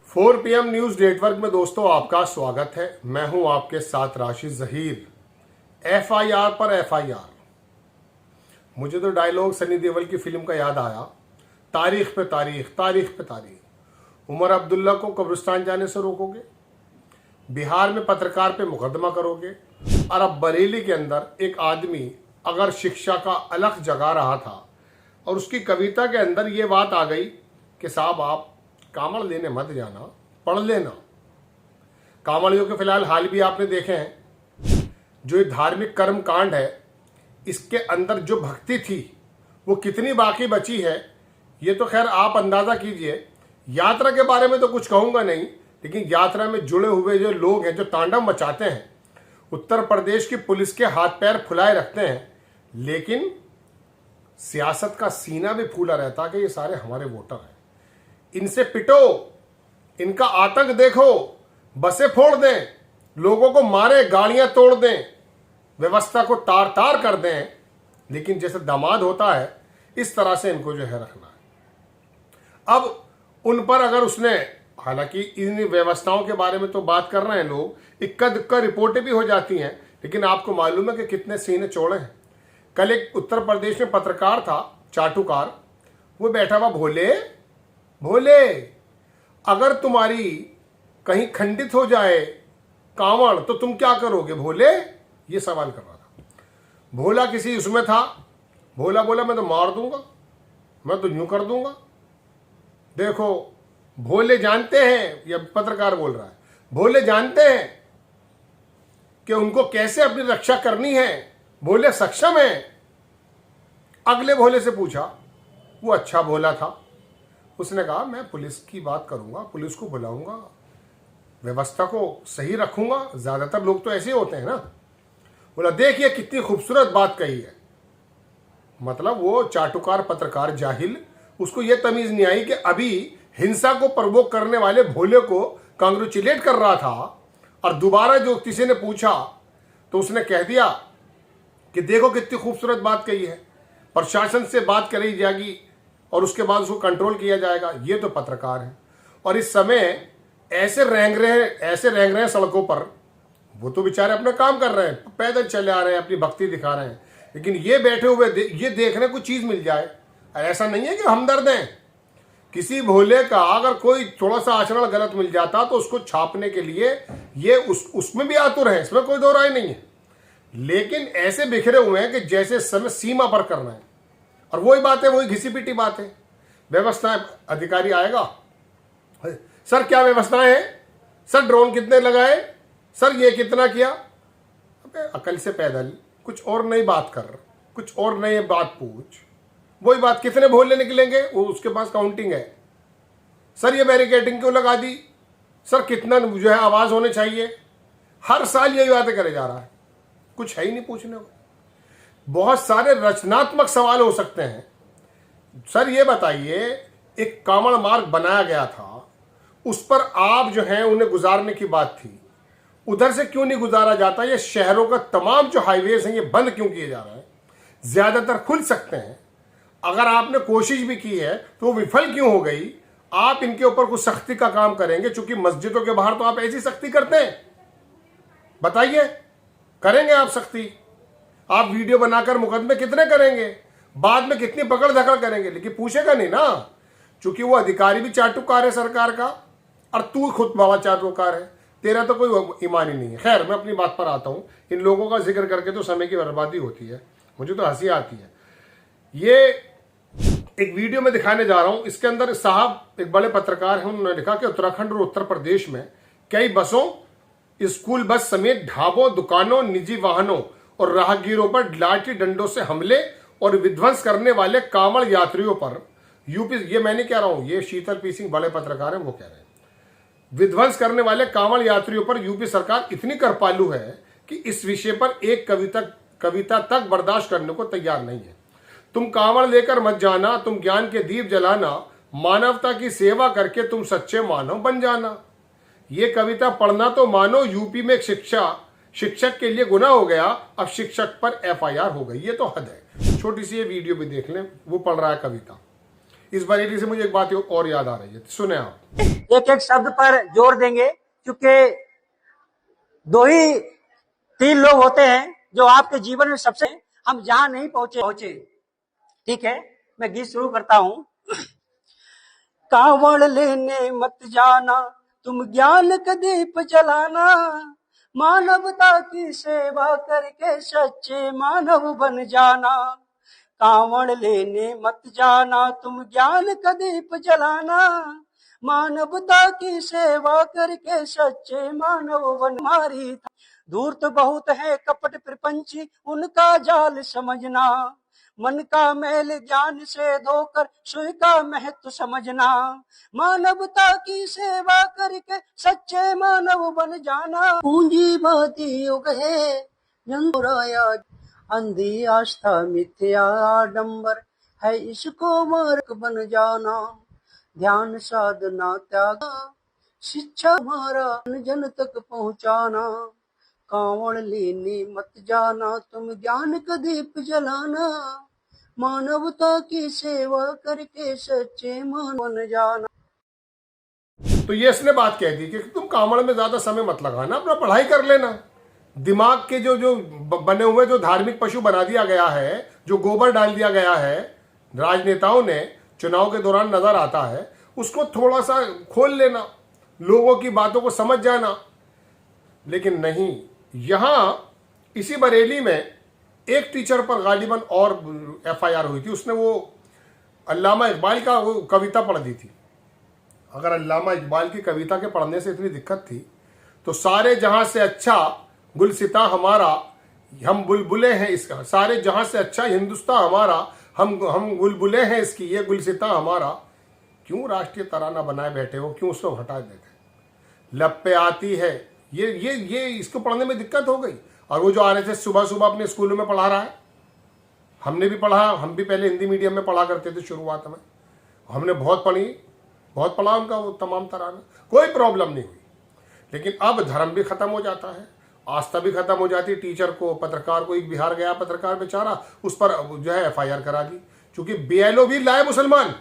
4 PM news network में दोस्तों आपका स्वागत है। मैं हूं आपके साथ राशिद जहीर। FIR पर FIR। मुझे तो डायलॉग सनी देओल की फिल्म का याद आया, तारीख पे तारीख, तारीख पे तारीख। उमर अब्दुल्ला को कब्रिस्तान जाने से रोकोगे, बिहार में पत्रकार पे मुकदमा करोगे, और अब बरेली के अंदर एक आदमी अगर शिक्षा का अलख जगा रहा था और उसकी कविता के अंदर ये बात आ गई कि साहब आप कामड़ लेने मत जाना, पढ़ लेना। कामड़ियों के फिलहाल हाल भी आपने देखे हैं। जो ये धार्मिक कर्म कांड है, इसके अंदर जो भक्ति थी वो कितनी बाकी बची है, ये तो खैर आप अंदाजा कीजिए। यात्रा के बारे में तो कुछ कहूंगा नहीं, लेकिन यात्रा में जुड़े हुए जो लोग हैं, जो तांडव मचाते हैं, उत्तर प्रदेश की पुलिस के हाथ पैर फुलाए रखते हैं, लेकिन सियासत का सीना भी फूला रहता कि ये सारे हमारे वोटर हैं, इनसे पिटो, इनका आतंक देखो, बसें फोड़ दें, लोगों को मारे, गाड़ियां तोड़ दें, व्यवस्था को तार तार कर दें, लेकिन जैसे दामाद होता है इस तरह से इनको जो है रखना है। अब उन पर अगर उसने, हालांकि इन व्यवस्थाओं के बारे में तो बात कर रहे हैं लोग, इक्का दुक्का रिपोर्टें भी हो जाती हैं, लेकिन आपको मालूम है कि कितने सीने चौड़े हैं। कल एक उत्तर प्रदेश में पत्रकार था, चाटुकार, वो बैठा हुआ, भोले भोले अगर तुम्हारी कहीं खंडित हो जाए कांवड़ तो तुम क्या करोगे भोले, ये सवाल कर रहा था। भोला किसी उसमें था, भोला बोला मैं तो मार दूंगा, मैं तो यूं कर दूंगा। देखो भोले जानते हैं, यह पत्रकार बोल रहा है, भोले जानते हैं कि उनको कैसे अपनी रक्षा करनी है, भोले सक्षम है। अगले भोले से पूछा, वो अच्छा भोला था, उसने कहा मैं पुलिस की बात करूंगा, पुलिस को बुलाऊंगा, व्यवस्था को सही रखूंगा। ज्यादातर लोग तो ऐसे होते हैं ना। बोला देखिए कितनी खूबसूरत बात कही है। मतलब वो चाटुकार पत्रकार जाहिल, उसको ये तमीज नहीं आई कि अभी हिंसा को प्रवोक करने वाले भोले को कांग्रेचुलेट कर रहा था, और दोबारा जो किसी ने पूछा तो उसने कह दिया कि देखो कितनी खूबसूरत बात कही है, प्रशासन से बात करी जाएगी और उसके बाद उसको कंट्रोल किया जाएगा। ये तो पत्रकार है, और इस समय ऐसे रेंग रहे हैं सड़कों पर। वो तो बेचारे अपना काम कर रहे हैं, पैदल चले आ रहे हैं, अपनी भक्ति दिखा रहे हैं, लेकिन ये बैठे हुए ये देख रहे कोई चीज मिल जाए। ऐसा नहीं है कि हमदर्द हैं। किसी भोले का अगर कोई थोड़ा सा आचरण गलत मिल जाता तो उसको छापने के लिए ये उसमें भी आतुर है, इसमें कोई दो राय नहीं है। लेकिन ऐसे बिखरे हुए हैं कि जैसे समय सीमा पर करना है, और वही बात है, वही घिसी पिटी बात है। व्यवस्थाएं, अधिकारी आएगा, सर क्या व्यवस्थाएं हैं, सर ड्रोन कितने लगाए, सर ये कितना किया। अबे अकल से पैदल कुछ और नई बात कर, कुछ और नई बात पूछ। वही बात, कितने भोले निकलेंगे, वो उसके पास काउंटिंग है। सर ये बैरिकेडिंग क्यों लगा दी, सर कितना जो है आवाज होने चाहिए। हर साल यही बातें करे जा रहा है, कुछ है ही नहीं पूछने को। बहुत सारे रचनात्मक सवाल हो सकते हैं। सर ये बताइए, एक कांवड़ मार्ग बनाया गया था, उस पर आप जो है उन्हें गुजारने की बात थी, उधर से क्यों नहीं गुजारा जाता। ये शहरों का तमाम जो हाईवेज हैं ये बंद क्यों किए जा रहे हैं। ज्यादातर खुल सकते हैं, अगर आपने कोशिश भी की है तो वो विफल क्यों हो गई। आप इनके ऊपर कुछ सख्ती का काम करेंगे, चूंकि मस्जिदों के बाहर तो आप ऐसी सख्ती करते हैं। बताइए, करेंगे आप सख्ती? आप वीडियो बनाकर मुकदमे कितने करेंगे, बाद में कितनी पकड़ धकड़ करेंगे, लेकिन पूछेगा नहीं ना, क्योंकि वो अधिकारी भी चाटुकार है सरकार का, और तू खुद बाबा चाटुकार है, तेरा तो कोई ईमान ही नहीं है। खैर मैं अपनी बात पर आता हूं। इन लोगों का जिक्र करके तो समय की बर्बादी होती है, मुझे तो हंसी आती है। ये एक वीडियो में दिखाने जा रहा हूं, इसके अंदर साहब एक बड़े पत्रकार हैं, उन्होंने लिखा कि उत्तराखंड और उत्तर प्रदेश में कई बसों, स्कूल बस समेत ढाबों, दुकानों, निजी वाहनों और राहगीरों पर लाठी डंडों से हमले और विध्वंस करने वाले कांवड़ यात्रियों पर यूपी, ये मैं नहीं कह रहा हूं, ये शीतल पी सिंह बड़े पत्रकार हैं वो कह रहे हैं, विध्वंस करने वाले कांवड़ यात्रियों पर यूपी सरकार इतनी कृपालु है कि इस विषय पर एक कविता तक बर्दाश्त करने को तैयार नहीं है। तुम कांवड़ लेकर मत जाना, तुम ज्ञान के दीप जलाना, मानवता की सेवा करके तुम सच्चे मानव बन जाना। ये कविता पढ़ना तो मानो यूपी में शिक्षक के लिए गुनाह हो गया, अब शिक्षक पर FIR हो गई। ये तो हद है। छोटी सी ये वीडियो भी देख लें, वो पढ़ रहा है कविता। इस बरेली से मुझे एक बात और याद आ रही है, सुने आप। एक एक शब्द पर जोर देंगे, क्योंकि दो ही तीन लोग होते हैं जो आपके जीवन में सबसे हम जहां नहीं पहुंचे। ठीक है, मैं गीत शुरू करता हूं। कावड़ लेने मत जाना, तुम ज्ञान का दीप जलाना, मानवता की सेवा करके सच्चे मानव बन जाना। कावड़ लेने मत जाना, तुम ज्ञान का दीप जलाना, मानवता की सेवा करके सच्चे मानव बन। मारी धूर्त बहुत है कपट प्रपंची, उनका जाल समझना, मन का मैल ज्ञान से धोकर सुई का महत्व समझना, मानवता की सेवा करके सच्चे मानव बन जाना। पूंजीवादी युग है जंगुराया, अंधी आस्था मिथ्या आडंबर है, इसको मार्ग बन जाना। ध्यान साधना त्याग शिक्षा हमारा जन तक पहुंचाना। कावड़ लेने मत जाना, तुम ज्ञान का दीप जलाना, मानवता की सेवा करके सच्चे मान बन जाना। तो ये इसने बात कह दी कि तुम कांवड़ में ज्यादा समय मत लगाना, अपना पढ़ाई कर लेना। दिमाग के जो जो बने हुए जो धार्मिक पशु बना दिया गया है, जो गोबर डाल दिया गया है राजनेताओं ने, चुनाव के दौरान नजर आता है, उसको थोड़ा सा खोल लेना, लोगों की बातों को समझ जाना। लेकिन नहीं, यहां इसी बरेली में एक टीचर पर गालिबन और एफआईआर हुई थी। उसने वो अल्लामा इकबाल का वो कविता पढ़ दी थी। अगर अल्लामा इकबाल की कविता के पढ़ने से इतनी दिक्कत थी तो सारे जहां से अच्छा गुलसिता हमारा, हम बुलबुले हैं इसका, सारे जहां से अच्छा हिंदुस्तान हमारा, हम बुलबुले हैं इसकी, ये गुलसिता हमारा, क्यों राष्ट्रीय तराना बनाए बैठे हो, क्यों उसको हटा देते। लब पे आती है ये इसको पढ़ने में दिक्कत हो गई। और वो जो आरएसएस सुबह सुबह अपने स्कूलों में पढ़ा रहा है, हमने भी पढ़ा, हम भी पहले हिंदी मीडियम में पढ़ा करते थे शुरुआत में, हमने बहुत पढ़ा उनका वो तमाम तराना, कोई प्रॉब्लम नहीं हुई। लेकिन अब धर्म भी खत्म हो जाता है, आस्था भी खत्म हो जाती है। टीचर को, पत्रकार को, एक बिहार गया पत्रकार बेचारा, उस पर जो है एफआईआर करा दी, क्योंकि बीएलओ भी लाए मुसलमान।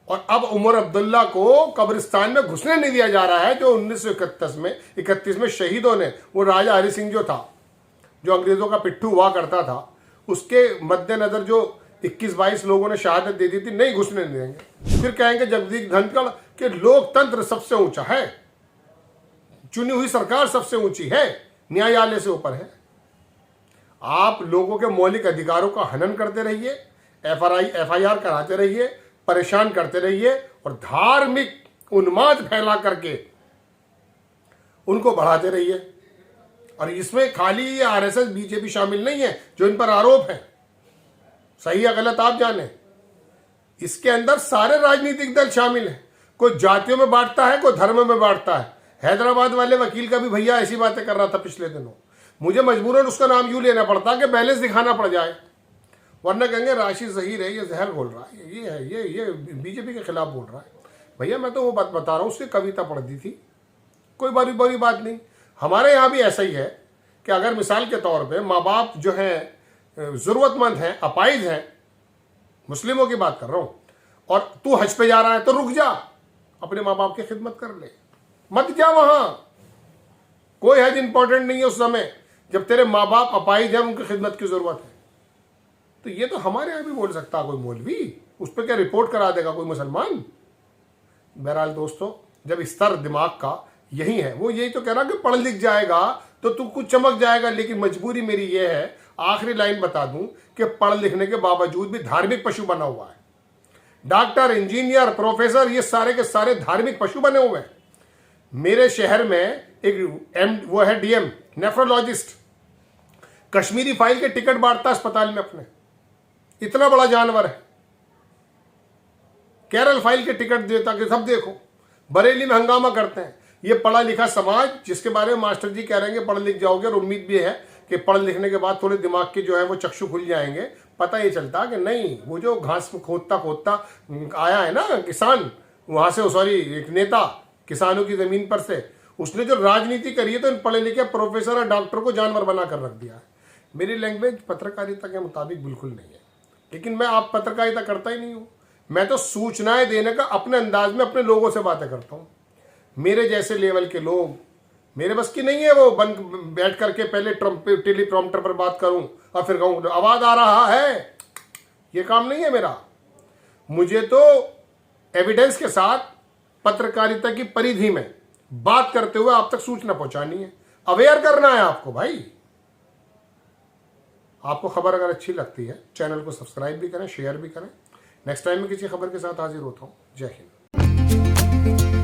और अब उमर अब्दुल्ला को कब्रिस्तान में घुसने नहीं दिया जा रहा है, जो 1931 में शहीदों ने, वो राजा हरि सिंह जो था, जो अंग्रेजों का पिट्ठू हुआ करता था, उसके मद्देनजर जो 21-22 लोगों ने शहादत दे दी थी, नहीं घुसने नहीं देंगे। फिर कहेंगे जगदीप धनखड़ कि लोकतंत्र सबसे ऊंचा है, चुनी हुई सरकार सबसे ऊंची है, न्यायालय से ऊपर है। आप लोगों के मौलिक अधिकारों का हनन करते रहिए, एफआईआर कराते रहिए, परेशान करते रहिए और धार्मिक उन्माद फैला करके उनको बढ़ाते रहिए। और इसमें खाली आरएसएस बीजेपी शामिल नहीं है जो इन पर आरोप है, सही या गलत आप जाने, इसके अंदर सारे राजनीतिक दल शामिल हैं। कोई जातियों में बांटता है, कोई धर्म में बांटता है। हैदराबाद वाले वकील का भी भैया ऐसी बातें कर रहा था पिछले दिनों, मुझे मजबूरन उसका नाम यूं लेना पड़ता कि बैलेंस दिखाना पड़ जाए, वरना कहेंगे राशिद ज़हीर है, ये जहर घोल रहा है, ये है, ये बीजेपी के खिलाफ बोल रहा है। भैया मैं तो वो बात बता रहा हूँ, उसकी कविता पढ़ दी थी, कोई बड़ी बात नहीं। हमारे यहाँ भी ऐसा ही है कि अगर मिसाल के तौर पे माँ बाप जो हैं ज़रूरतमंद हैं, अपाइज हैं, मुस्लिमों की बात कर रहा हूँ, और तू हज पे जा रहा है तो रुक जा, अपने माँ बाप की खिदमत कर ले, मत जा वहाँ। कोई हज इंपॉर्टेंट नहीं है उस समय जब तेरे माँ बाप अपाइज हैं, उनकी खिदमत की ज़रूरत है। तो ये तो हमारे यहाँ भी बोल सकता कोई मौलवी, उस पर क्या रिपोर्ट करा देगा कोई मुसलमान। बहरहाल दोस्तों, जब स्तर दिमाग का यही है, वो यही तो कह रहा कि पढ़ लिख जाएगा तो तू कुछ चमक जाएगा। लेकिन मजबूरी मेरी ये है, आखिरी लाइन बता दूं, कि पढ़ लिखने के बावजूद भी धार्मिक पशु बना हुआ है। डॉक्टर, इंजीनियर, प्रोफेसर, ये सारे के सारे धार्मिक पशु बने हुए हैं। मेरे शहर में एक वो है डीएम, नेफ्रोलॉजिस्ट, कश्मीरी फाइल के टिकट बांटता अस्पताल में अपने, इतना बड़ा जानवर है। केरल फाइल के टिकट देता कि सब देखो। बरेली में हंगामा करते हैं। ये पढ़ा लिखा समाज, जिसके बारे में मास्टर जी कह रहे हैं कि पढ़ लिख जाओगे, और उम्मीद भी है कि पढ़ लिखने के बाद थोड़े दिमाग के जो है वो चक्षु खुल जाएंगे। पता ये चलता कि नहीं, वो जो घास खोदता आया है ना किसान, वहां से, सॉरी, एक नेता किसानों की जमीन पर से, उसने जो राजनीति करी है तो इन पढ़े लिखे प्रोफेसर और डॉक्टर को जानवर बना कर रख दिया है। मेरी लैंग्वेज पत्रकारिता के मुताबिक बिल्कुल नहीं है, लेकिन मैं आप पत्रकारिता करता ही नहीं हूँ। मैं तो सूचनाएं देने का अपने अंदाज में अपने लोगों से बातें करता हूं। मेरे जैसे लेवल के लोग, मेरे बस की नहीं है वो बैठ करके पहले टेलीप्रॉम्प्टर पर बात करूं और फिर कहूं आवाज आ रहा है। ये काम नहीं है मेरा। मुझे तो एविडेंस के साथ पत्रकारिता की परिधि में बात करते हुए आप तक सूचना पहुंचानी है, अवेयर करना है आपको। भाई आपको खबर अगर अच्छी लगती है चैनल को सब्सक्राइब भी करें, शेयर भी करें। नेक्स्ट टाइम में किसी खबर के साथ हाजिर होता हूं। जय हिंद।